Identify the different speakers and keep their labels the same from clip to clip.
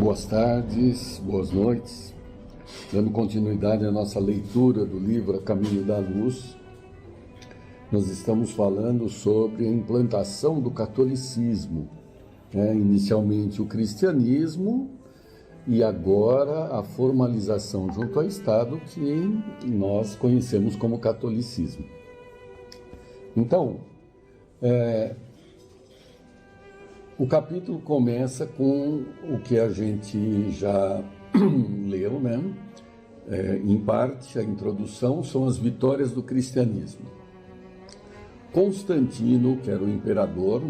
Speaker 1: Boas tardes, boas noites. Dando continuidade à nossa leitura do livro A Caminho da Luz, nós estamos falando sobre a implantação do catolicismo, inicialmente o cristianismo e agora a formalização junto ao Estado que nós conhecemos como catolicismo. Então, o capítulo começa com o que a gente já leu, em parte, a introdução são as vitórias do cristianismo. Constantino, que era o imperador,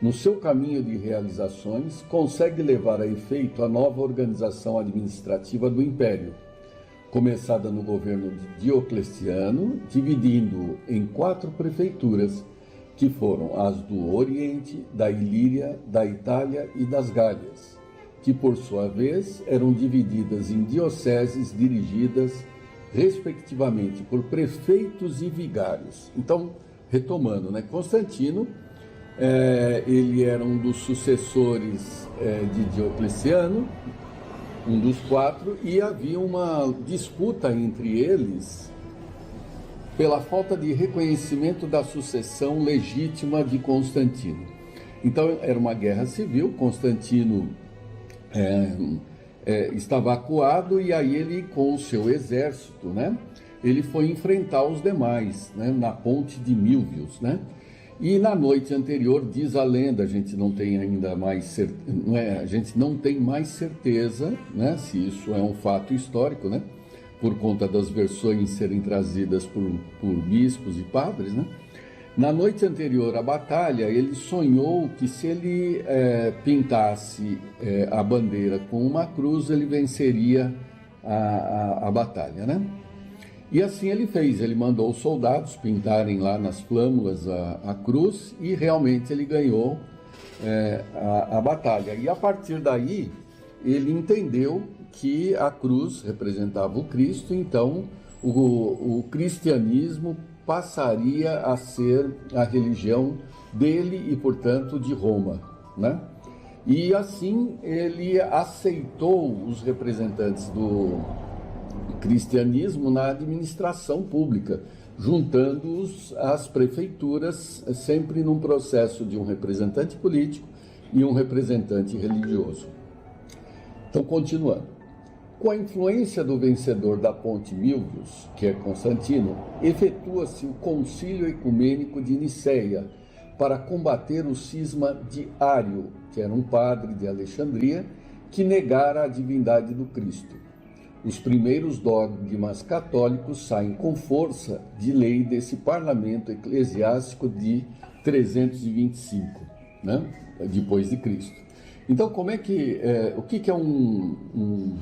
Speaker 1: no seu caminho de realizações, consegue levar a efeito a nova organização administrativa do império, começada no governo de Diocleciano, dividindo em 4 prefeituras, que foram as do Oriente, da Ilíria, da Itália e das Gálias, que por sua vez eram divididas em dioceses dirigidas respectivamente por prefeitos e vigários. Então, retomando, Constantino, ele era um dos sucessores de Diocleciano, um dos 4, e havia uma disputa entre eles pela falta de reconhecimento da sucessão legítima de Constantino. Então, era uma guerra civil, Constantino estava acuado, e aí ele, com o seu exército, ele foi enfrentar os demais, na ponte de Milvius, E na noite anterior, diz a lenda, a gente não tem ainda mais a gente não tem mais certeza, se isso é um fato histórico, por conta das versões serem trazidas por bispos e padres, Na noite anterior à batalha, ele sonhou que se ele pintasse a bandeira com uma cruz, ele venceria a batalha, E assim ele fez, ele mandou os soldados pintarem lá nas flâmulas a cruz, e realmente ele ganhou a batalha. E a partir daí, ele entendeu que a cruz representava o Cristo, então o cristianismo passaria a ser a religião dele e, portanto, de Roma, E assim ele aceitou os representantes do cristianismo na administração pública, juntando-os às prefeituras, sempre num processo de um representante político e um representante religioso. Então, continuando. Com a influência do vencedor da ponte Milvius, que é Constantino, efetua-se o Concílio Ecumênico de Niceia para combater o cisma de Ário, que era um padre de Alexandria, que negara a divindade do Cristo. Os primeiros dogmas católicos saem com força de lei desse parlamento eclesiástico de 325, depois de Cristo. Então, o que é um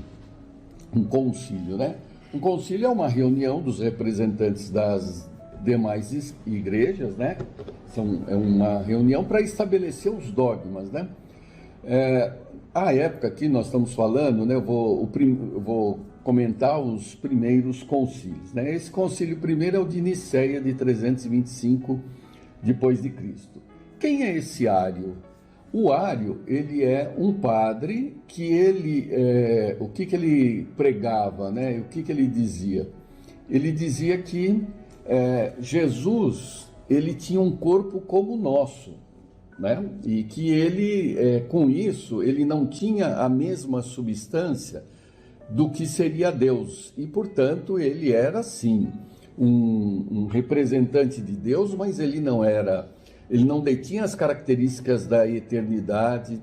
Speaker 1: concílio, Um concílio é uma reunião dos representantes das demais igrejas, É uma reunião para estabelecer os dogmas, A época que nós estamos falando, eu vou comentar os primeiros concílios, Esse concílio primeiro é o de Niceia, de 325 depois de Cristo. Quem é esse Ário? O Ário, ele é um padre que o que ele pregava, o que ele dizia? Ele dizia que Jesus, ele tinha um corpo como o nosso, E que ele, com isso, ele não tinha a mesma substância do que seria Deus. E, portanto, ele era, sim, um representante de Deus, mas ele não detinha as características da eternidade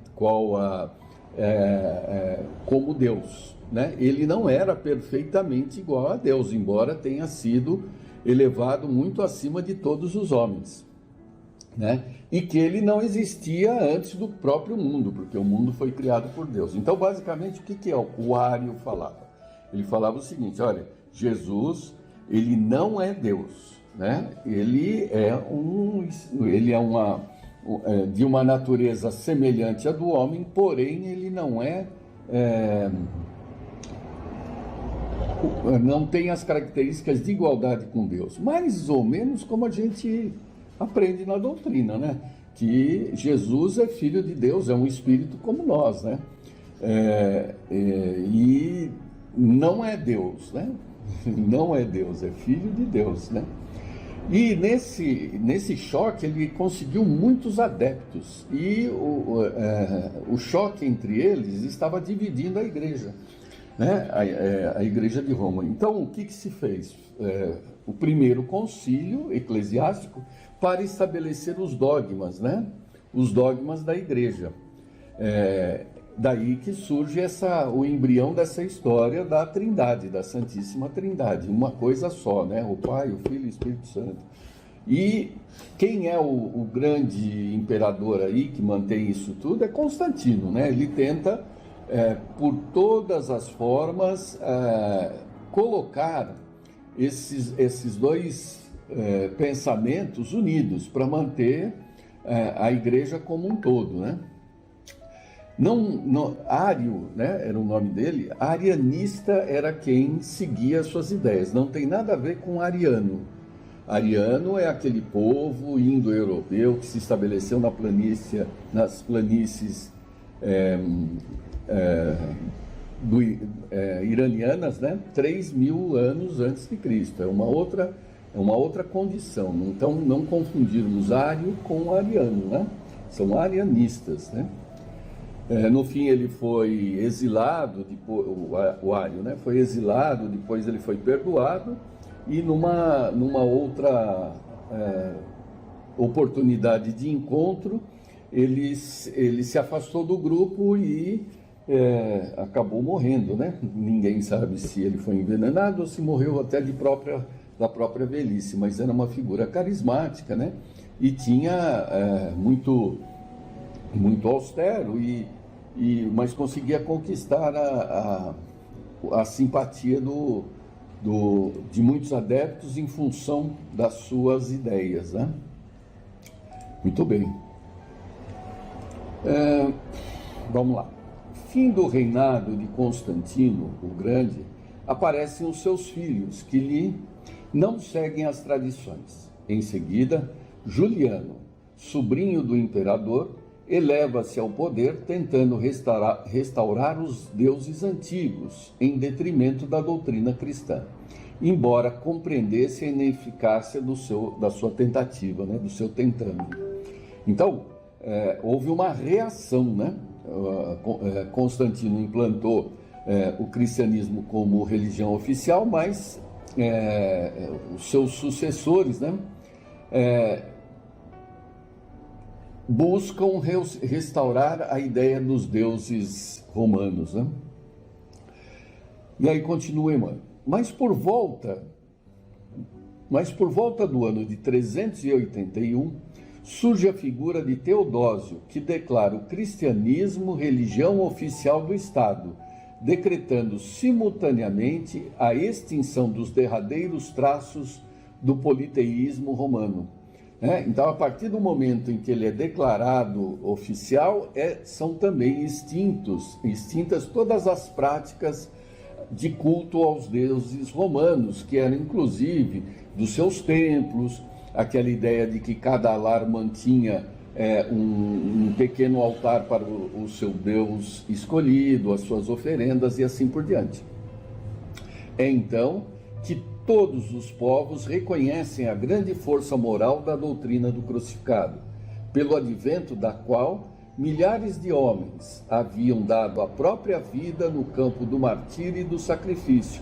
Speaker 1: como Deus, Ele não era perfeitamente igual a Deus, embora tenha sido elevado muito acima de todos os homens, E que ele não existia antes do próprio mundo, porque o mundo foi criado por Deus. Então, basicamente, o que o Ário falava? Ele falava o seguinte: olha, Jesus, ele não é Deus, Ele é de uma natureza semelhante à do homem, porém ele não tem as características de igualdade com Deus, mais ou menos como a gente aprende na doutrina, que Jesus é filho de Deus, é um espírito como nós, E não é Deus, né? Não é Deus, é filho de Deus, né? E nesse choque ele conseguiu muitos adeptos, e o choque entre eles estava dividindo a igreja, né? A igreja de Roma. Então o que se fez? O primeiro concílio eclesiástico para estabelecer os dogmas, né? Os dogmas da igreja. Daí que surge o embrião dessa história da Trindade, da Santíssima Trindade, uma coisa só, né? O Pai, o Filho e o Espírito Santo. E quem é o grande imperador aí que mantém isso tudo é Constantino, né? Ele tenta, por todas as formas, colocar esses dois pensamentos unidos para manter a igreja como um todo, né? Ário, né, era o nome dele. Arianista era quem seguia suas ideias. Não tem nada a ver com ariano. Ariano é aquele povo indo-europeu que se estabeleceu nas planícies iranianas, né, 3.000 anos antes de Cristo. É uma outra condição. Então, não confundirmos ário com ariano, né? São arianistas, né? No fim ele foi exilado, o Ário, né? Foi exilado, depois ele foi perdoado, e numa outra oportunidade de encontro, ele se afastou do grupo e acabou morrendo, né? Ninguém sabe se ele foi envenenado ou se morreu até da própria velhice, mas era uma figura carismática, né? E tinha muito austero, mas conseguia conquistar a simpatia de muitos adeptos em função das suas ideias, né? Muito bem. Vamos lá. Fim do reinado de Constantino o Grande, aparecem os seus filhos, que lhe não seguem as tradições. Em seguida, Juliano, sobrinho do imperador, eleva-se ao poder tentando restaurar os deuses antigos, em detrimento da doutrina cristã, embora compreendesse a ineficácia da sua tentativa, né, do seu tentando. Então, houve uma reação, né? Constantino implantou o cristianismo como religião oficial, mas os seus sucessores, né, buscam restaurar a ideia dos deuses romanos, né? E aí continua Emmanuel. Mas por volta do ano de 381, surge a figura de Teodósio, que declara o cristianismo religião oficial do Estado, decretando simultaneamente a extinção dos derradeiros traços do politeísmo romano. Então, a partir do momento em que ele é declarado oficial, são também extintas todas as práticas de culto aos deuses romanos, que eram inclusive dos seus templos, aquela ideia de que cada lar mantinha um pequeno altar para o seu Deus escolhido, as suas oferendas e assim por diante. É então que todos os povos reconhecem a grande força moral da doutrina do crucificado, pelo advento da qual milhares de homens haviam dado a própria vida no campo do martírio e do sacrifício,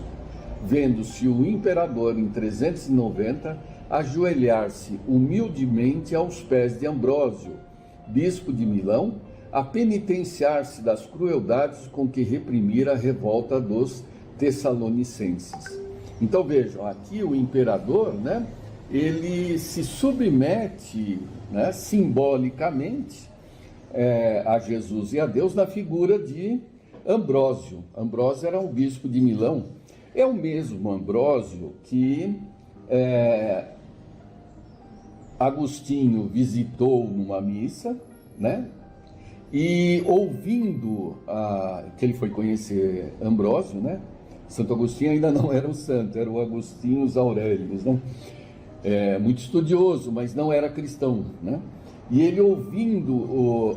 Speaker 1: vendo-se o imperador em 390 ajoelhar-se humildemente aos pés de Ambrósio, bispo de Milão, a penitenciar-se das crueldades com que reprimira a revolta dos Tessalonicenses. Então vejam, aqui o imperador, né, ele se submete, né, simbolicamente a Jesus e a Deus na figura de Ambrósio. Ambrósio era o bispo de Milão. É o mesmo Ambrósio que Agostinho visitou numa missa, né? E ouvindo que ele foi conhecer Ambrósio, né? Santo Agostinho ainda não era um santo, era o Agostinho Aurelius, né? Muito estudioso, mas não era cristão, né? E ele ouvindo o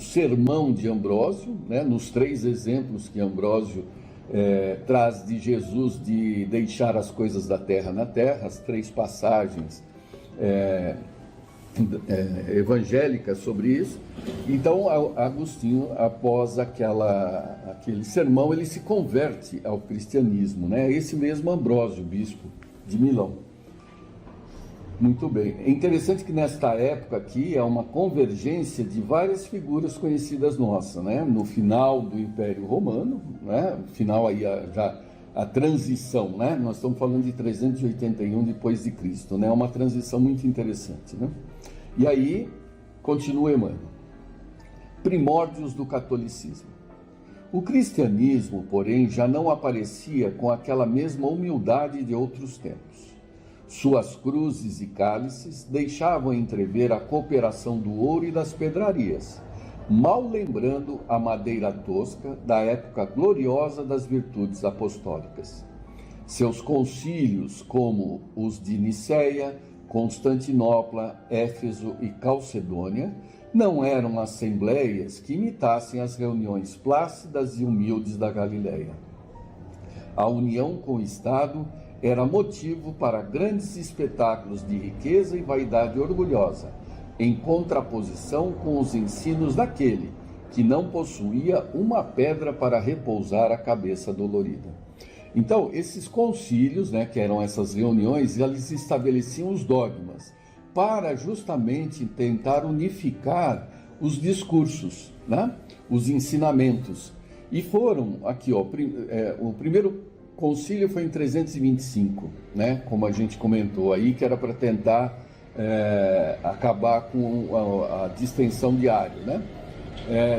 Speaker 1: sermão de Ambrósio, né, nos 3 exemplos que Ambrósio traz de Jesus de deixar as coisas da terra na terra, as 3 passagens evangélicas sobre isso. Então Agostinho, após aquele sermão, ele se converte ao cristianismo, né? Esse mesmo Ambrósio, bispo de Milão. Muito bem. É interessante que nesta época aqui é uma convergência de várias figuras conhecidas nossas, né? No final do Império Romano, né? Final aí já a transição, né? Nós estamos falando de 381 depois de Cristo, né? Uma transição muito interessante, né? E aí continua Emmanuel. Primórdios do catolicismo. O cristianismo, porém, já não aparecia com aquela mesma humildade de outros tempos. Suas cruzes e cálices deixavam entrever a cooperação do ouro e das pedrarias, mal lembrando a madeira tosca da época gloriosa das virtudes apostólicas. Seus concílios, como os de Niceia, Constantinopla, Éfeso e Calcedônia, não eram assembleias que imitassem as reuniões plácidas e humildes da Galileia. A união com o Estado era motivo para grandes espetáculos de riqueza e vaidade orgulhosa, em contraposição com os ensinos daquele que não possuía uma pedra para repousar a cabeça dolorida. Então, esses concílios, né, que eram essas reuniões, eles estabeleciam os dogmas para justamente tentar unificar os discursos, né, os ensinamentos. E foram aqui, ó, o primeiro concílio foi em 325, né, como a gente comentou aí, que era para tentar acabar com a distensão diária, né?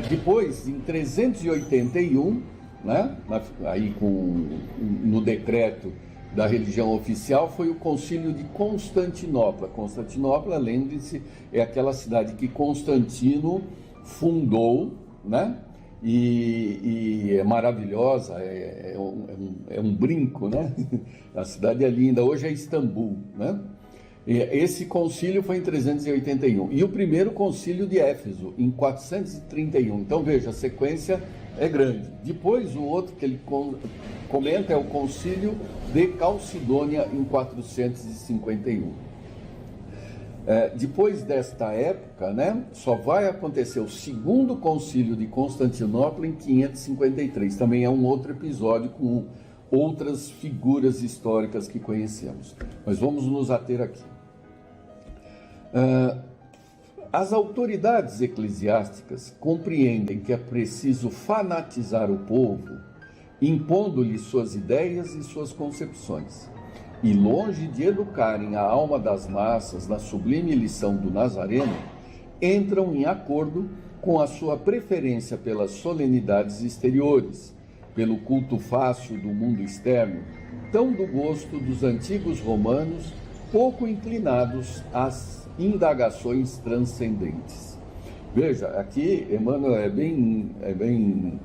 Speaker 1: Depois, em 381, né, aí no decreto da religião oficial, foi o concílio de Constantinopla. Constantinopla, lembre-se, é aquela cidade que Constantino fundou, né? E é maravilhosa, é um brinco, né? A cidade é linda, hoje é Istambul, né? Esse concílio foi em 381. E o primeiro concílio de Éfeso, em 431. Então, veja, a sequência é grande. Depois, o outro que ele comenta é o concílio de Calcedônia, em 451. Depois desta época, né, só vai acontecer o segundo concílio de Constantinopla em 553. Também é um outro episódio com outras figuras históricas que conhecemos. Mas vamos nos ater aqui. As autoridades eclesiásticas compreendem que é preciso fanatizar o povo, impondo-lhe suas ideias e suas concepções. E longe de educarem a alma das massas na sublime lição do Nazareno, entram em acordo com a sua preferência pelas solenidades exteriores, pelo culto fácil do mundo externo, tão do gosto dos antigos romanos, pouco inclinados às indagações transcendentes. Veja, aqui Emmanuel é bem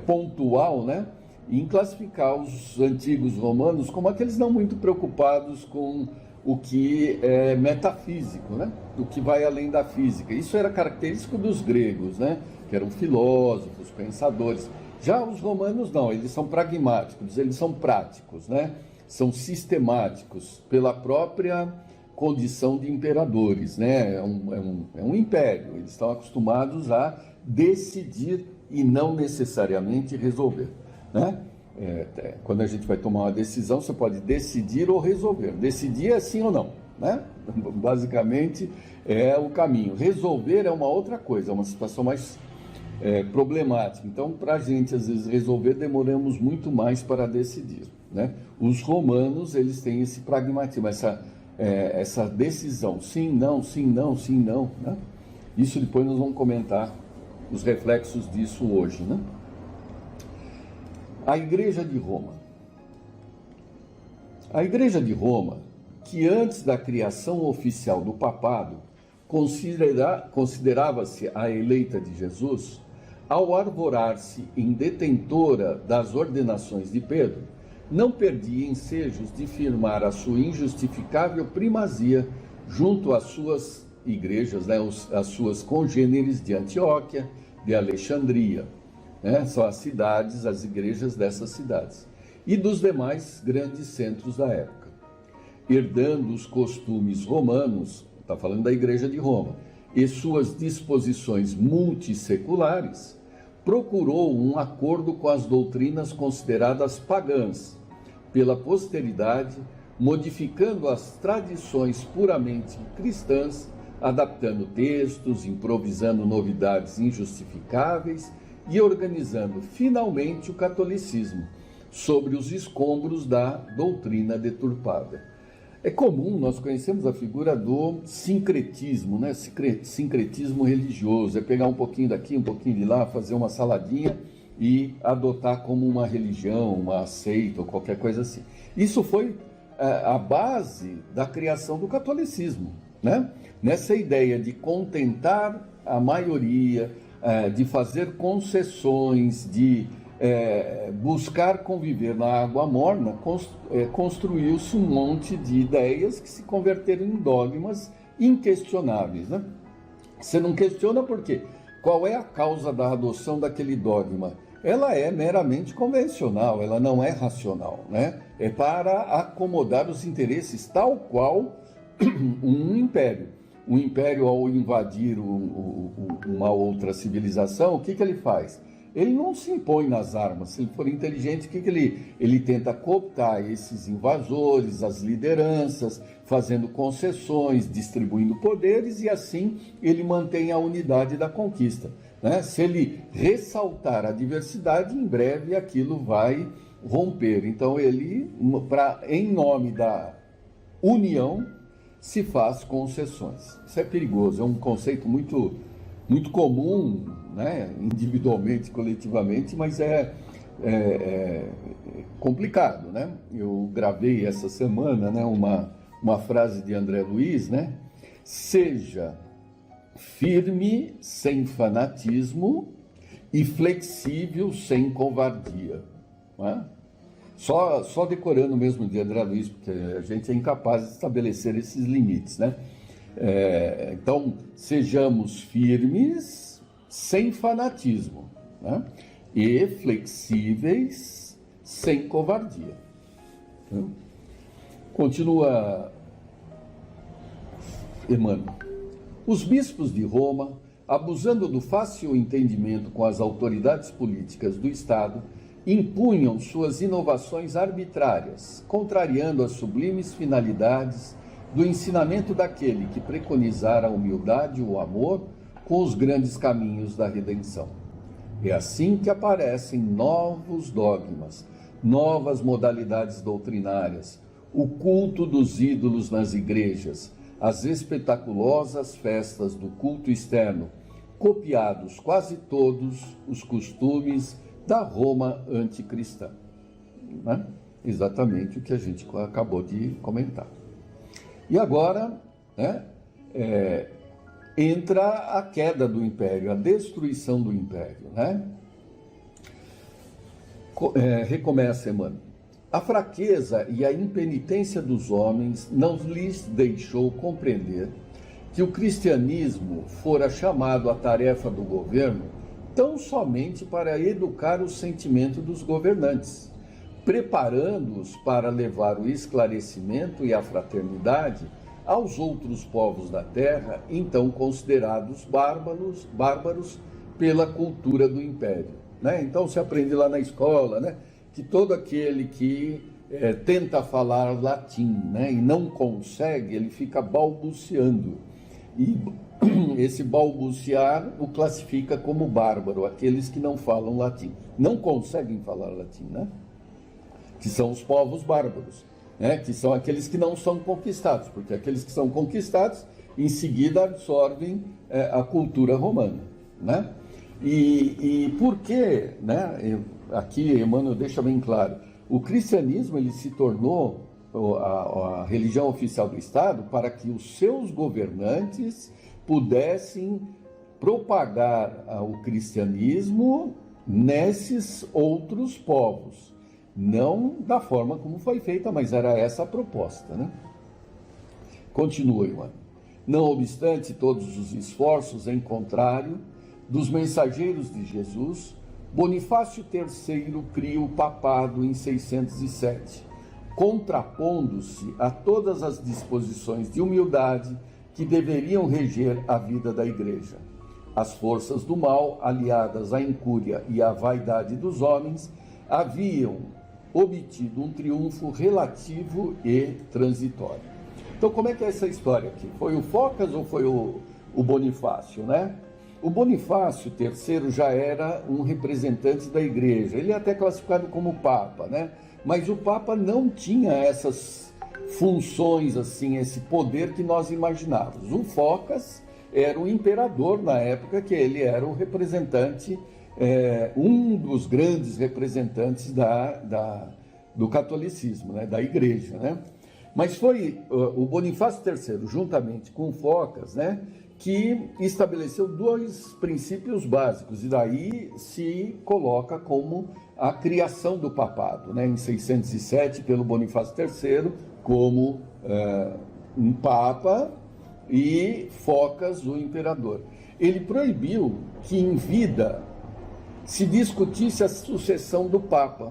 Speaker 1: pontual, né, em classificar os antigos romanos como aqueles não muito preocupados com o que é metafísico, né, o que vai além da física. Isso era característico dos gregos, né, que eram filósofos, pensadores. Já os romanos não, eles são pragmáticos, eles são práticos, né, são sistemáticos pela própria condição de imperadores, né, é um império, eles estão acostumados a decidir e não necessariamente resolver, né? Quando a gente vai tomar uma decisão, você pode decidir ou resolver. Decidir é sim ou não, né? Basicamente é o caminho. Resolver é uma outra coisa, é uma situação mais problemática. Então, para a gente, às vezes, resolver, demoramos muito mais para decidir, né? Os romanos, eles têm esse pragmatismo, essa decisão, sim, não, sim, não, sim, não, né? Isso depois nós vamos comentar os reflexos disso hoje, né? A Igreja de Roma. A Igreja de Roma, que antes da criação oficial do papado considerava-se a eleita de Jesus, ao arvorar-se em detentora das ordenações de Pedro, não perdia ensejos de firmar a sua injustificável primazia junto às suas igrejas, né, as suas congêneres de Antioquia, de Alexandria, né, são as cidades, as igrejas dessas cidades, e dos demais grandes centros da época. Herdando os costumes romanos, está falando da igreja de Roma, e suas disposições multisseculares, procurou um acordo com as doutrinas consideradas pagãs pela posteridade, modificando as tradições puramente cristãs, adaptando textos, improvisando novidades injustificáveis e organizando finalmente o catolicismo sobre os escombros da doutrina deturpada. É comum, nós conhecemos a figura do sincretismo, né? Sincretismo religioso, é pegar um pouquinho daqui, um pouquinho de lá, fazer uma saladinha e adotar como uma religião, uma seita ou qualquer coisa assim. Isso foi a base da criação do catolicismo, né? Nessa ideia de contentar a maioria, de fazer concessões, de buscar conviver na água morna, construiu-se um monte de ideias que se converteram em dogmas inquestionáveis, né? Você não questiona por quê? Qual é a causa da adoção daquele dogma? Ela é meramente convencional, ela não é racional, né? É para acomodar os interesses, tal qual um império. Um império, ao invadir uma outra civilização, o que ele faz? Ele não se impõe nas armas. Se ele for inteligente, o que ele tenta cooptar esses invasores, as lideranças, fazendo concessões, distribuindo poderes, e assim ele mantém a unidade da conquista, né? Se ele ressaltar a diversidade, em breve aquilo vai romper. Então ele, em nome da união, se faz concessões. Isso é perigoso, é um conceito muito comum, né? Individualmente, coletivamente, mas é complicado, né? Eu gravei essa semana, né, uma frase de André Luiz, né? Seja firme sem fanatismo e flexível sem covardia, né? Só decorando mesmo de André Luiz, porque a gente é incapaz de estabelecer esses limites, né? Então, sejamos firmes sem fanatismo, né? E flexíveis sem covardia. Continua Emmanuel. Os bispos de Roma, abusando do fácil entendimento com as autoridades políticas do Estado, impunham suas inovações arbitrárias, contrariando as sublimes finalidades do ensinamento daquele que preconizara a humildade e o amor com os grandes caminhos da redenção. É assim que aparecem novos dogmas, novas modalidades doutrinárias, o culto dos ídolos nas igrejas, as espetaculosas festas do culto externo, copiados quase todos os costumes da Roma anticristã, né? Exatamente o que a gente acabou de comentar. E agora, né, entra a queda do império, a destruição do império, né? Recomeça Emmanuel. A fraqueza e a impenitência dos homens não lhes deixou compreender que o cristianismo fora chamado à tarefa do governo tão somente para educar o sentimento dos governantes, preparando-os para levar o esclarecimento e a fraternidade aos outros povos da terra, então considerados bárbaros pela cultura do império, né? Então se aprende lá na escola, né, que todo aquele que tenta falar latim, né, e não consegue, ele fica balbuciando. E esse balbuciar o classifica como bárbaro, aqueles que não falam latim, não conseguem falar latim, né? Que são os povos bárbaros, né? Que são aqueles que não são conquistados, porque aqueles que são conquistados, em seguida absorvem a cultura romana, né? E por que, né? Aqui Emmanuel deixa bem claro, o cristianismo ele se tornou a religião oficial do Estado para que os seus governantes pudessem propagar o cristianismo nesses outros povos. Não da forma como foi feita, mas era essa a proposta, né? Continua, Iwan. Não obstante todos os esforços em contrário dos mensageiros de Jesus, Bonifácio III cria o papado em 607, contrapondo-se a todas as disposições de humildade que deveriam reger a vida da Igreja. As forças do mal, aliadas à incúria e à vaidade dos homens, haviam obtido um triunfo relativo e transitório. Então, como é que é essa história aqui? Foi o Focas ou foi o Bonifácio, né? O Bonifácio III já era um representante da Igreja. Ele é até classificado como Papa, né? Mas o Papa não tinha essas funções, assim, esse poder que nós imaginávamos. O Focas era o imperador na época, que ele era o representante, um dos grandes representantes do catolicismo, né? Da Igreja, né? Mas foi o Bonifácio III, juntamente com o Focas, né, que estabeleceu dois princípios básicos, e daí se coloca como a criação do papado, né, em 607, pelo Bonifácio III, como um papa, e Focas, o imperador. Ele proibiu que em vida se discutisse a sucessão do papa,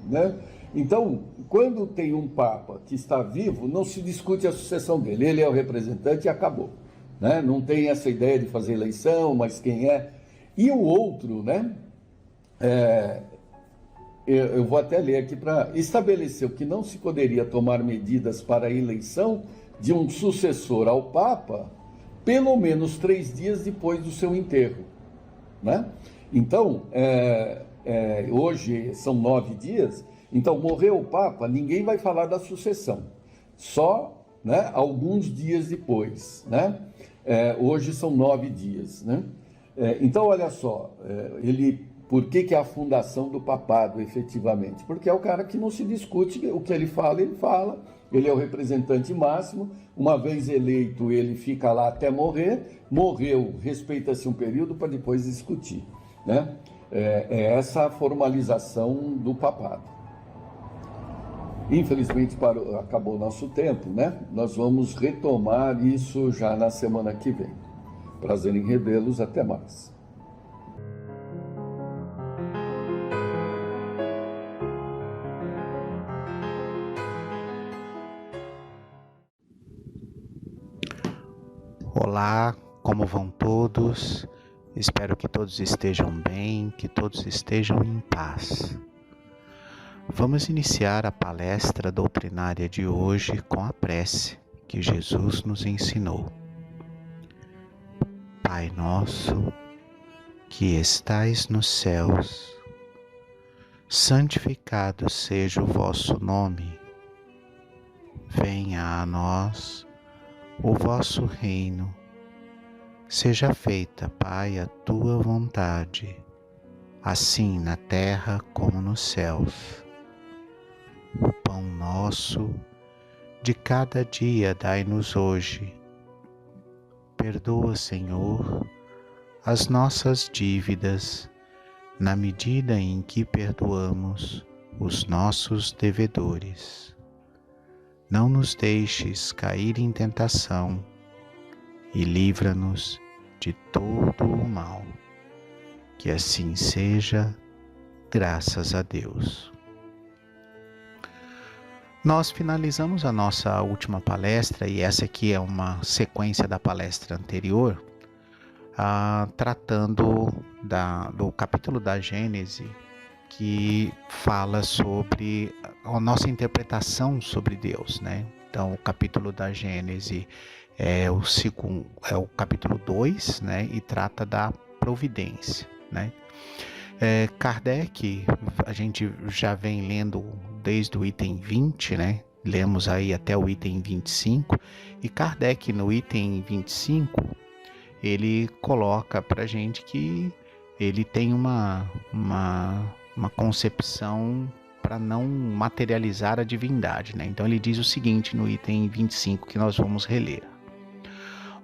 Speaker 1: né? Então, quando tem um papa que está vivo, não se discute a sucessão dele, ele é o representante e acabou, né? Não tem essa ideia de fazer eleição, mas quem é. E o outro, né? Eu vou até ler aqui, estabeleceu que não se poderia tomar medidas para a eleição de um sucessor ao Papa pelo menos 3 dias depois do seu enterro, né? Então, hoje são 9 dias, então morreu o Papa, ninguém vai falar da sucessão, só, né, alguns dias depois, né? Hoje são 9 dias, né? Então, olha só, por que é a fundação do papado, efetivamente? Porque é o cara que não se discute, o que ele fala, ele é o representante máximo, uma vez eleito, ele fica lá até morrer, morreu, respeita-se um período para depois discutir, né? Essa a formalização do papado. Infelizmente acabou o nosso tempo, né? Nós vamos retomar isso já na semana que vem. Prazer em revê-los, até mais.
Speaker 2: Olá, como vão todos? Espero que todos estejam bem, que todos estejam em paz. Vamos iniciar a palestra doutrinária de hoje com a prece que Jesus nos ensinou. Pai nosso, que estais nos céus, santificado seja o vosso nome. Venha a nós o vosso reino. Seja feita, Pai, a tua vontade, assim na terra como nos céus. O pão nosso de cada dia dai-nos hoje. Perdoa, Senhor, as nossas dívidas, na medida em que perdoamos os nossos devedores. Não nos deixes cair em tentação e livra-nos de todo o mal. Que assim seja, graças a Deus. Nós finalizamos a nossa última palestra, e essa aqui é uma sequência da palestra anterior, tratando do capítulo da Gênese, que fala sobre a nossa interpretação sobre Deus, né? Então, o capítulo da Gênese é o capítulo 2, né? E trata da providência, né? Kardec, a gente já vem lendo desde o item 20, né? Lemos aí até o item 25, e Kardec, no item 25, ele coloca pra gente que ele tem uma concepção para não materializar a divindade, né? Então ele diz o seguinte no item 25, que nós vamos reler.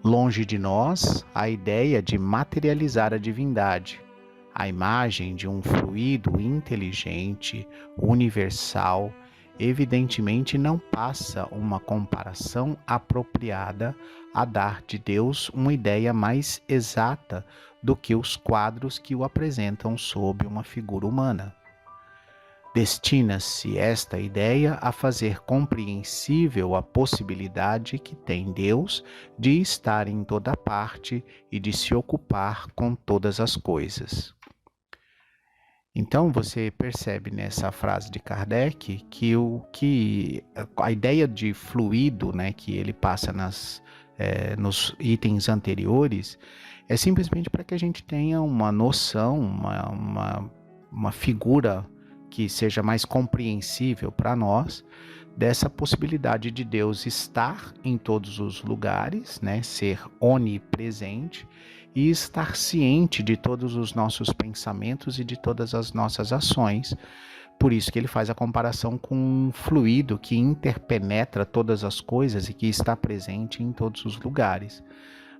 Speaker 2: Longe de nós a ideia de materializar a divindade, a imagem de um fluido inteligente, universal evidentemente não passa uma comparação apropriada a dar de Deus uma ideia mais exata do que os quadros que o apresentam sob uma figura humana. Destina-se esta ideia a fazer compreensível a possibilidade que tem Deus de estar em toda parte e de se ocupar com todas as coisas. Então você percebe nessa frase de Kardec que a ideia de fluido, né, que ele passa nos itens anteriores é simplesmente para que a gente tenha uma noção, uma figura que seja mais compreensível para nós dessa possibilidade de Deus estar em todos os lugares, né, ser onipresente e estar ciente de todos os nossos pensamentos e de todas as nossas ações. Por isso que ele faz a comparação com um fluido que interpenetra todas as coisas e que está presente em todos os lugares.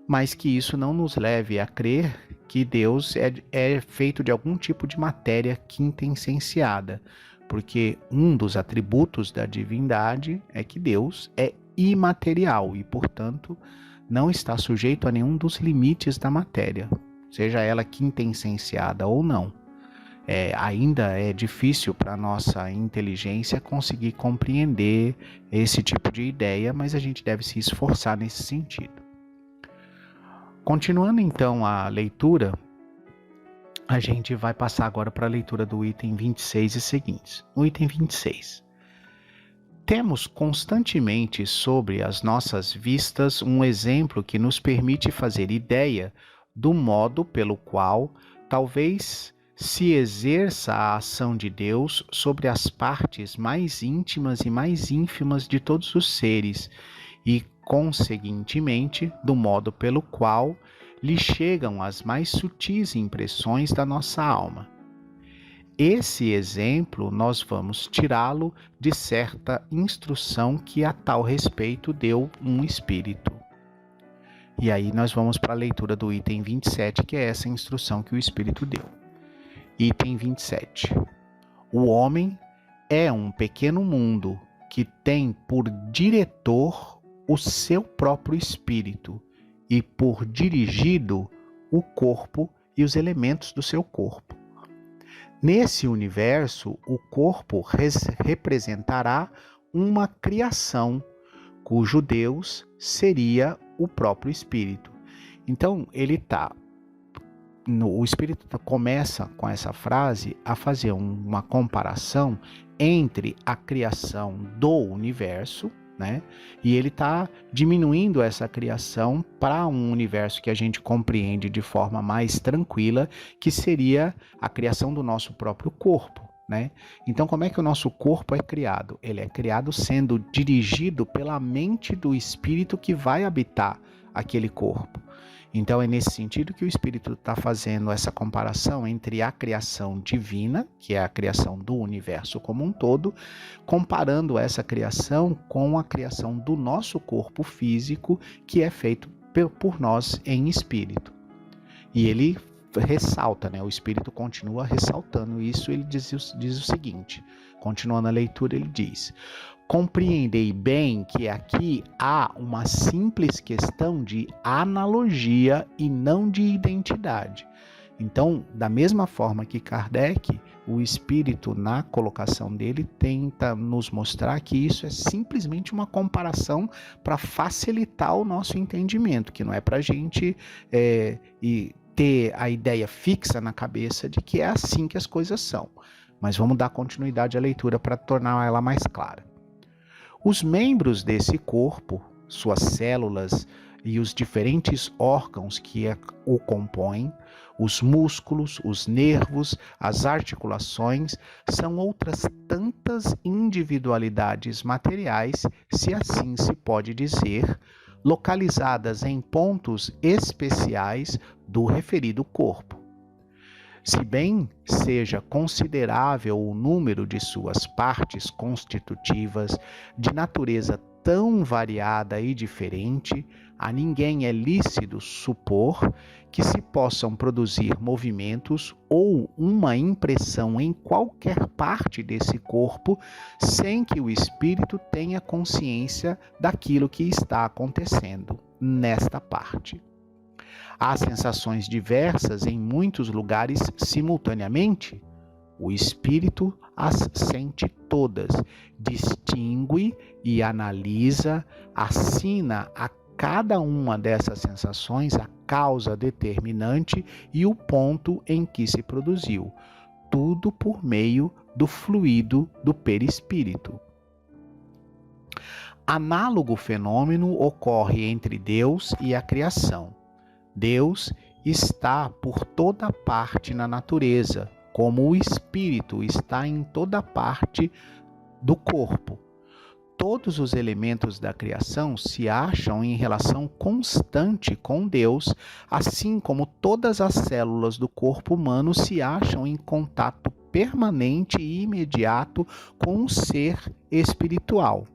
Speaker 2: Mas que isso não nos leve a crer que Deus é feito de algum tipo de matéria quintessenciada, porque um dos atributos da divindade é que Deus é imaterial e, portanto, não está sujeito a nenhum dos limites da matéria, seja ela quintessenciada ou não. Ainda é difícil para a nossa inteligência conseguir compreender esse tipo de ideia, mas a gente deve se esforçar nesse sentido. Continuando então a leitura, a gente vai passar agora para a leitura do item 26 e seguintes. No item 26. Temos constantemente sobre as nossas vistas um exemplo que nos permite fazer ideia do modo pelo qual talvez se exerça a ação de Deus sobre as partes mais íntimas e mais ínfimas de todos os seres e, conseguintemente, do modo pelo qual lhe chegam as mais sutis impressões da nossa alma. Esse exemplo nós vamos tirá-lo de certa instrução que a tal respeito deu um espírito. E aí nós vamos para a leitura do item 27, que é essa instrução que o espírito deu. Item 27. O homem é um pequeno mundo que tem por diretor o seu próprio espírito e por dirigido o corpo e os elementos do seu corpo. Nesse universo, o corpo representará uma criação, cujo Deus seria o próprio espírito. Então, o espírito começa com essa frase a fazer uma comparação entre a criação do universo, né? E ele está diminuindo essa criação para um universo que a gente compreende de forma mais tranquila, que seria a criação do nosso próprio corpo, né? Então, como é que o nosso corpo é criado? Ele é criado sendo dirigido pela mente do espírito que vai habitar aquele corpo. Então é nesse sentido que o Espírito está fazendo essa comparação entre a criação divina, que é a criação do universo como um todo, comparando essa criação com a criação do nosso corpo físico, que é feito por nós em espírito. E ele ressalta, né? O Espírito continua ressaltando isso, ele diz o seguinte, continuando a leitura, ele diz: compreendei bem que aqui há uma simples questão de analogia e não de identidade. Então, da mesma forma que Kardec, o Espírito, na colocação dele, tenta nos mostrar que isso é simplesmente uma comparação para facilitar o nosso entendimento, que não é para a gente ter a ideia fixa na cabeça de que é assim que as coisas são. Mas vamos dar continuidade à leitura para tornar ela mais clara. Os membros desse corpo, suas células e os diferentes órgãos que o compõem, os músculos, os nervos, as articulações, são outras tantas individualidades materiais, se assim se pode dizer, localizadas em pontos especiais do referido corpo. Se bem seja considerável o número de suas partes constitutivas de natureza tão variada e diferente, a ninguém é lícito supor que se possam produzir movimentos ou uma impressão em qualquer parte desse corpo sem que o espírito tenha consciência daquilo que está acontecendo nesta parte. Há sensações diversas em muitos lugares simultaneamente. O espírito as sente todas, distingue e analisa, assina a cada uma dessas sensações a causa determinante e o ponto em que se produziu, tudo por meio do fluido do perispírito. Análogo fenômeno ocorre entre Deus e a criação. Deus está por toda parte na natureza, como o espírito está em toda parte do corpo. Todos os elementos da criação se acham em relação constante com Deus, assim como todas as células do corpo humano se acham em contato permanente e imediato com o ser espiritual.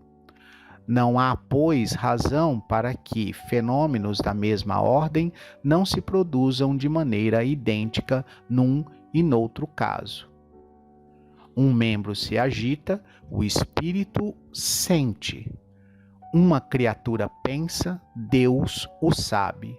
Speaker 2: Não há, pois, razão para que fenômenos da mesma ordem não se produzam de maneira idêntica num e noutro caso. Um membro se agita, o espírito sente. Uma criatura pensa, Deus o sabe.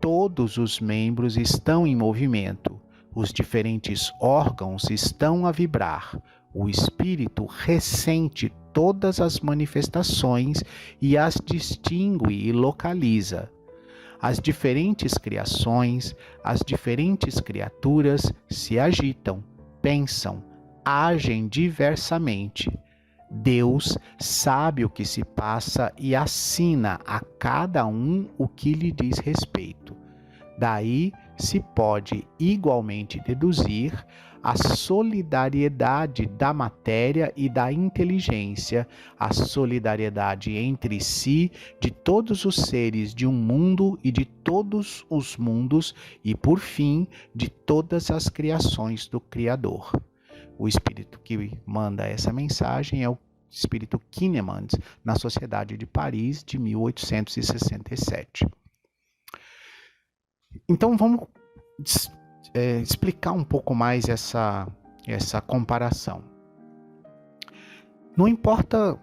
Speaker 2: Todos os membros estão em movimento, os diferentes órgãos estão a vibrar. O espírito ressente todas as manifestações e as distingue e localiza. As diferentes criações, as diferentes criaturas se agitam, pensam, agem diversamente. Deus sabe o que se passa e assina a cada um o que lhe diz respeito. Daí se pode igualmente deduzir a solidariedade da matéria e da inteligência, a solidariedade entre si de todos os seres de um mundo e de todos os mundos e, por fim, de todas as criações do Criador. O espírito que manda essa mensagem é o espírito Kinemans, na Sociedade de Paris, de 1867. Então, vamos explicar um pouco mais essa comparação. Não importa,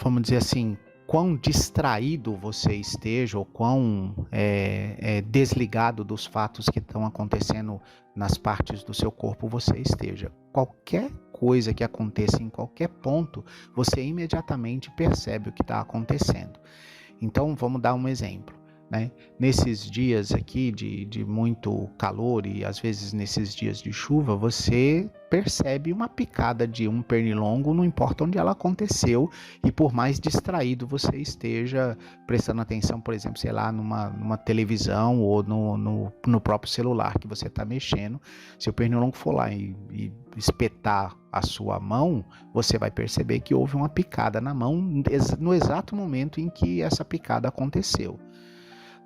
Speaker 2: vamos dizer assim, quão distraído você esteja ou quão desligado dos fatos que estão acontecendo nas partes do seu corpo você esteja. Qualquer coisa que aconteça em qualquer ponto, você imediatamente percebe o que está acontecendo. Então, vamos dar um exemplo. Nesses dias aqui de muito calor e às vezes nesses dias de chuva, você percebe uma picada de um pernilongo, não importa onde ela aconteceu, e por mais distraído você esteja prestando atenção, por exemplo, sei lá, numa televisão ou no próprio celular que você está mexendo, se o pernilongo for lá e espetar a sua mão, você vai perceber que houve uma picada na mão no exato momento em que essa picada aconteceu.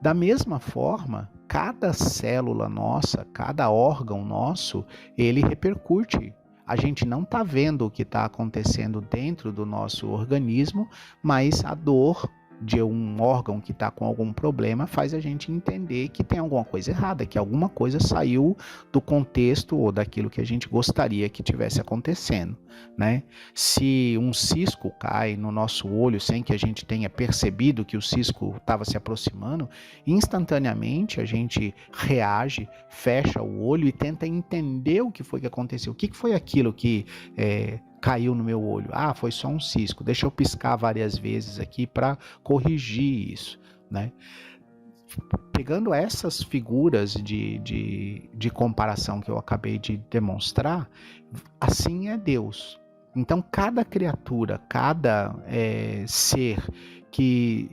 Speaker 2: Da mesma forma, cada célula nossa, cada órgão nosso, ele repercute. A gente não está vendo o que está acontecendo dentro do nosso organismo, mas a dor de um órgão que está com algum problema faz a gente entender que tem alguma coisa errada, que alguma coisa saiu do contexto ou daquilo que a gente gostaria que tivesse acontecendo, Se um cisco cai no nosso olho sem que a gente tenha percebido que o cisco estava se aproximando, instantaneamente a gente reage, fecha o olho e tenta entender o que foi que aconteceu, o que foi aquilo que caiu no meu olho. Foi só um cisco. Deixa eu piscar várias vezes aqui para corrigir isso, Pegando essas figuras de comparação que eu acabei de demonstrar, assim é Deus. Então, cada criatura, cada ser que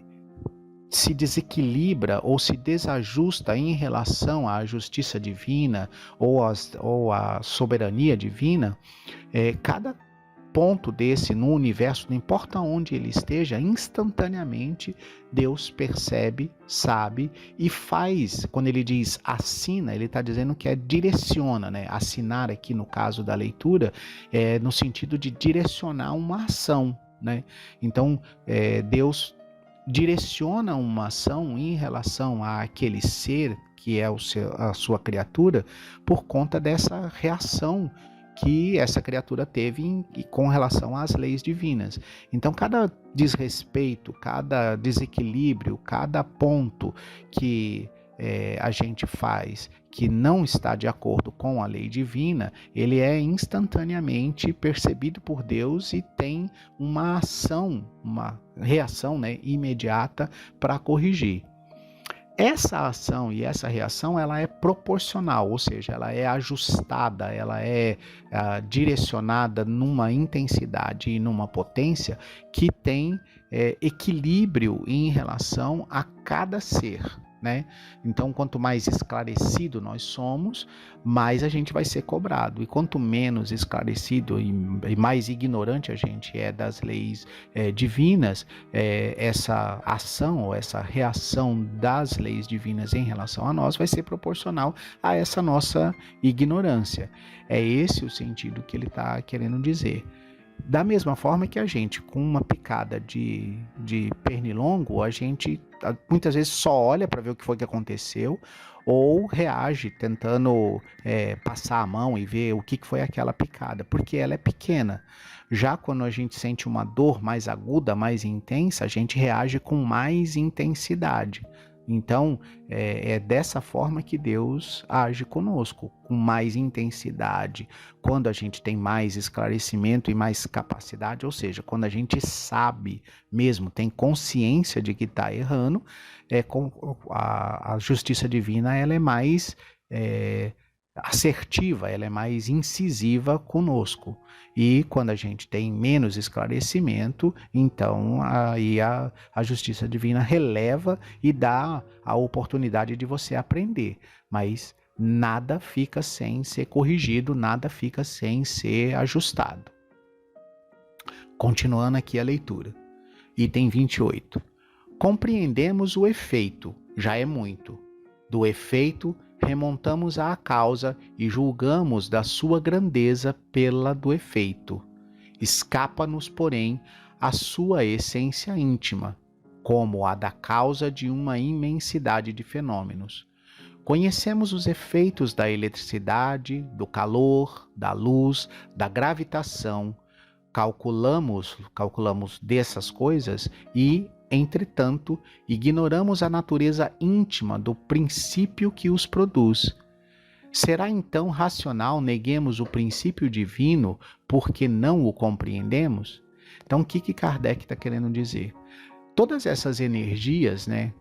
Speaker 2: se desequilibra ou se desajusta em relação à justiça divina ou à soberania divina, cada ponto desse no universo, não importa onde ele esteja, instantaneamente Deus percebe, sabe e faz. Quando ele diz assina, ele está dizendo que direciona, Assinar aqui no caso da leitura no sentido de direcionar uma ação, né? Então, Deus direciona uma ação em relação àquele ser que é a sua criatura por conta dessa reação que essa criatura teve com relação às leis divinas. Então, cada desrespeito, cada desequilíbrio, cada ponto que a gente faz que não está de acordo com a lei divina, ele é instantaneamente percebido por Deus e tem uma ação, uma reação, né, imediata para corrigir. Essa ação e essa reação, ela é proporcional, ou seja, ela é ajustada, ela é direcionada numa intensidade e numa potência que tem equilíbrio em relação a cada ser, né? Então, quanto mais esclarecido nós somos, mais a gente vai ser cobrado. E quanto menos esclarecido e mais ignorante a gente é das leis divinas, essa ação ou essa reação das leis divinas em relação a nós vai ser proporcional a essa nossa ignorância. É esse o sentido que ele está querendo dizer. Da mesma forma que a gente, com uma picada de pernilongo, a gente muitas vezes só olha para ver o que foi que aconteceu ou reage tentando passar a mão e ver o que foi aquela picada, porque ela é pequena. Já quando a gente sente uma dor mais aguda, mais intensa, a gente reage com mais intensidade. Então, é dessa forma que Deus age conosco, com mais intensidade, quando a gente tem mais esclarecimento e mais capacidade, ou seja, quando a gente sabe mesmo, tem consciência de que está errando, a justiça divina ela é mais assertiva, ela é mais incisiva conosco. E quando a gente tem menos esclarecimento, então aí a justiça divina releva e dá a oportunidade de você aprender. Mas nada fica sem ser corrigido, nada fica sem ser ajustado. Continuando aqui a leitura. Item 28. Compreendemos o efeito, já é muito. Do efeito, remontamos à causa e julgamos da sua grandeza pela do efeito. Escapa-nos, porém, a sua essência íntima, como a da causa de uma imensidade de fenômenos. Conhecemos os efeitos da eletricidade, do calor, da luz, da gravitação. Calculamos dessas coisas e, entretanto, ignoramos a natureza íntima do princípio que os produz. Será então racional neguemos o princípio divino porque não o compreendemos? Então, o que Kardec está querendo dizer? Todas essas energias, né,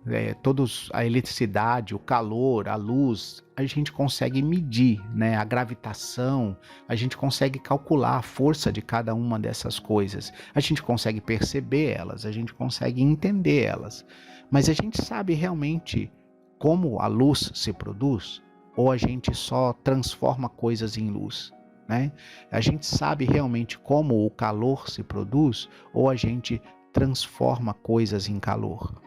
Speaker 2: a eletricidade, o calor, a luz, a gente consegue medir, né, a gravitação, a gente consegue calcular a força de cada uma dessas coisas, a gente consegue perceber elas, a gente consegue entender elas, mas a gente sabe realmente como a luz se produz? Ou a gente só transforma coisas em luz, né? A gente sabe realmente como o calor se produz? Ou a gente transforma coisas em calor?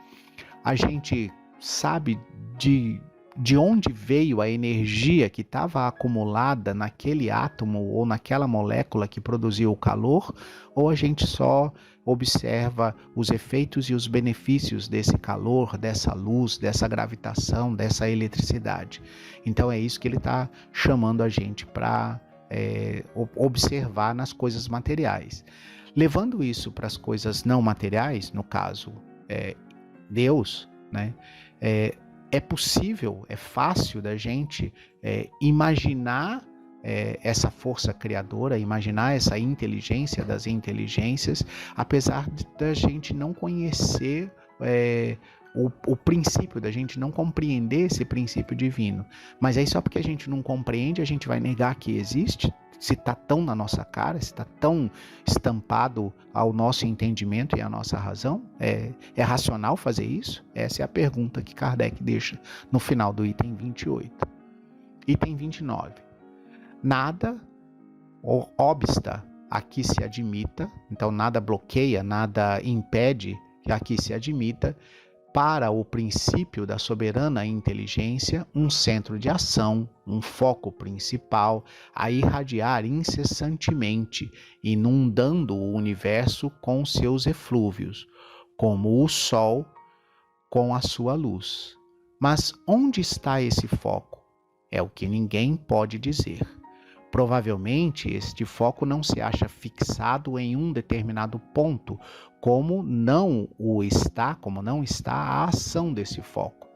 Speaker 2: A gente sabe de onde veio a energia que estava acumulada naquele átomo ou naquela molécula que produziu o calor? Ou a gente só observa os efeitos e os benefícios desse calor, dessa luz, dessa gravitação, dessa eletricidade? Então é isso que ele está chamando a gente para observar nas coisas materiais. Levando isso para as coisas não materiais, no caso, Deus, né? É possível, é fácil da gente imaginar essa força criadora, imaginar essa inteligência das inteligências, apesar da gente não conhecer o princípio, da gente não compreender esse princípio divino. Mas aí só porque a gente não compreende, a gente vai negar que existe? Se está tão na nossa cara, se está tão estampado ao nosso entendimento e à nossa razão? É racional fazer isso? Essa é a pergunta que Kardec deixa no final do item 28. Item 29. Nada obsta a que se admita, então nada bloqueia, nada impede que aqui se admita para o princípio da soberana inteligência um centro de ação, um foco principal a irradiar incessantemente, inundando o universo com seus eflúvios, como o Sol com a sua luz. Mas onde está esse foco? É o que ninguém pode dizer. Provavelmente este foco não se acha fixado em um determinado ponto, como não está a ação desse foco,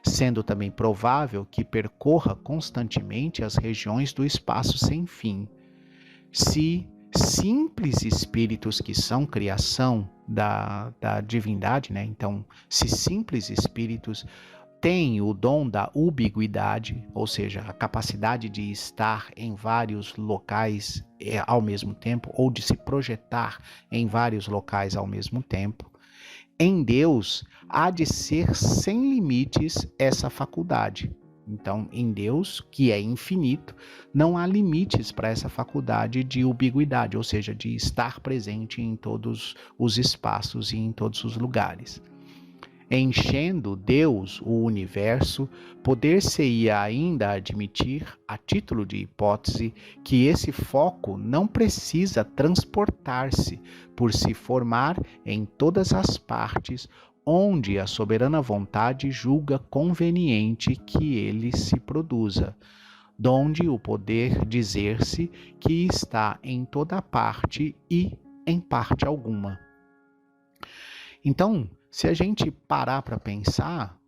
Speaker 2: sendo também provável que percorra constantemente as regiões do espaço sem fim. Se simples espíritos que são criação da divindade, né? Então, se simples espíritos têm o dom da ubiguidade, ou seja, a capacidade de estar em vários locais ao mesmo tempo, ou de se projetar em vários locais ao mesmo tempo, em Deus há de ser sem limites essa faculdade. Então, em Deus, que é infinito, não há limites para essa faculdade de ubiguidade, ou seja, de estar presente em todos os espaços e em todos os lugares. Enchendo Deus o universo, poder-se-ia ainda admitir, a título de hipótese, que esse foco não precisa transportar-se por se formar em todas as partes onde a soberana vontade julga conveniente que ele se produza, donde o poder dizer-se que está em toda parte e em parte alguma. Então, se a gente parar para pensar,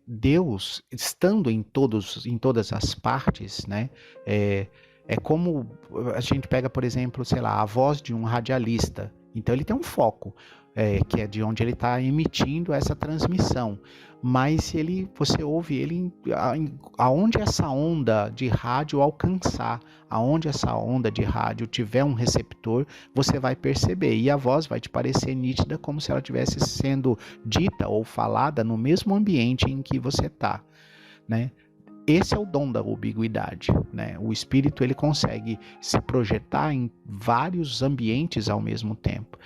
Speaker 2: Deus estando em todas as partes, né? É como a gente pega, por exemplo, sei lá, a voz de um radialista. Então ele tem um foco, que é de onde ele está emitindo essa transmissão. Mas você ouve ele aonde essa onda de rádio alcançar, aonde essa onda de rádio tiver um receptor, você vai perceber. E a voz vai te parecer nítida como se ela estivesse sendo dita ou falada no mesmo ambiente em que você está, né? Esse é o dom da ubiguidade, né? O espírito ele consegue se projetar em vários ambientes ao mesmo tempo.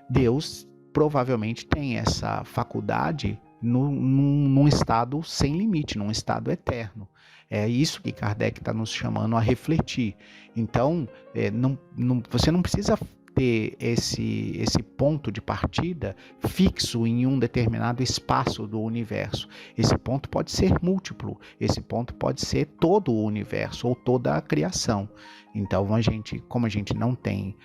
Speaker 2: Deus provavelmente tem essa faculdade num estado sem limite, num estado eterno. É isso que Kardec está nos chamando a refletir. Então, você não precisa ter esse ponto de partida fixo em um determinado espaço do universo. Esse ponto pode ser múltiplo, esse ponto pode ser todo o universo ou toda a criação. Então, como a gente não tem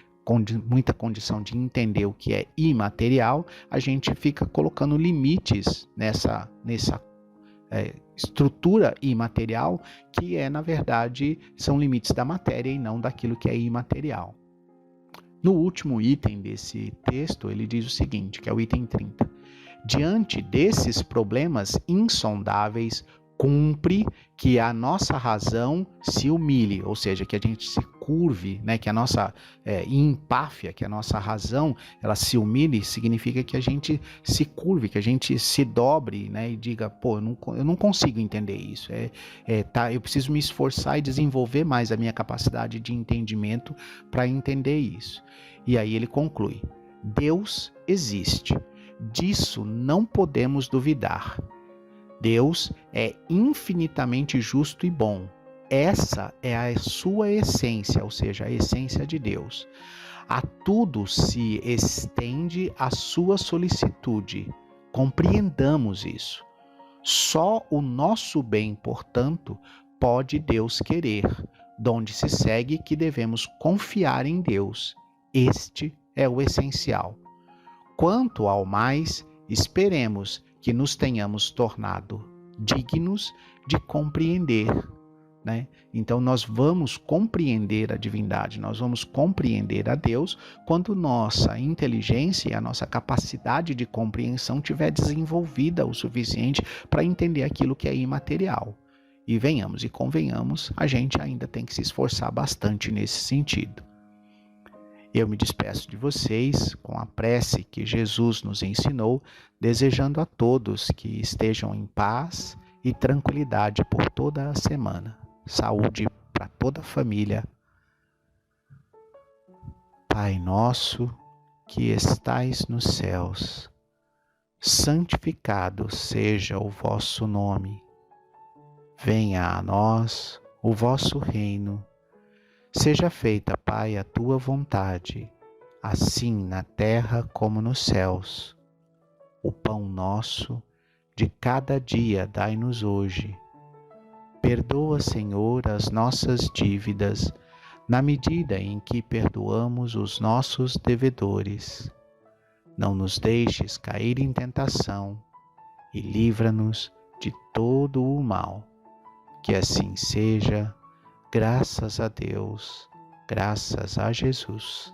Speaker 2: muita condição de entender o que é imaterial, a gente fica colocando limites nessa estrutura imaterial, que na verdade, são limites da matéria e não daquilo que é imaterial. No último item desse texto, ele diz o seguinte, que é o item 30. Diante desses problemas insondáveis, cumpre que a nossa razão se humilhe, ou seja, que a gente se curve, né? Que a nossa empáfia, que a nossa razão, ela se humilhe, significa que a gente se curve, que a gente se dobre, né? E diga, pô, eu não consigo entender isso, eu preciso me esforçar e desenvolver mais a minha capacidade de entendimento para entender isso. E aí ele conclui, Deus existe, disso não podemos duvidar. Deus é infinitamente justo e bom. Essa é a sua essência, ou seja, a essência de Deus. A tudo se estende a sua solicitude. Compreendamos isso. Só o nosso bem, portanto, pode Deus querer, donde se segue que devemos confiar em Deus. Este é o essencial. Quanto ao mais, esperemos que nos tenhamos tornado dignos de compreender, né? Então nós vamos compreender a divindade, nós vamos compreender a Deus quando nossa inteligência e a nossa capacidade de compreensão tiver desenvolvida o suficiente para entender aquilo que é imaterial. E venhamos e convenhamos, a gente ainda tem que se esforçar bastante nesse sentido. Eu me despeço de vocês com a prece que Jesus nos ensinou, desejando a todos que estejam em paz e tranquilidade por toda a semana. Saúde para toda a família. Pai nosso, que estais nos céus, santificado seja o vosso nome. Venha a nós o vosso reino. Seja feita, Pai, a tua vontade, assim na terra como nos céus. O pão nosso de cada dia dai-nos hoje. Perdoa, Senhor, as nossas dívidas, na medida em que perdoamos os nossos devedores. Não nos deixes cair em tentação e livra-nos de todo o mal. Que assim seja, graças a Deus, graças a Jesus.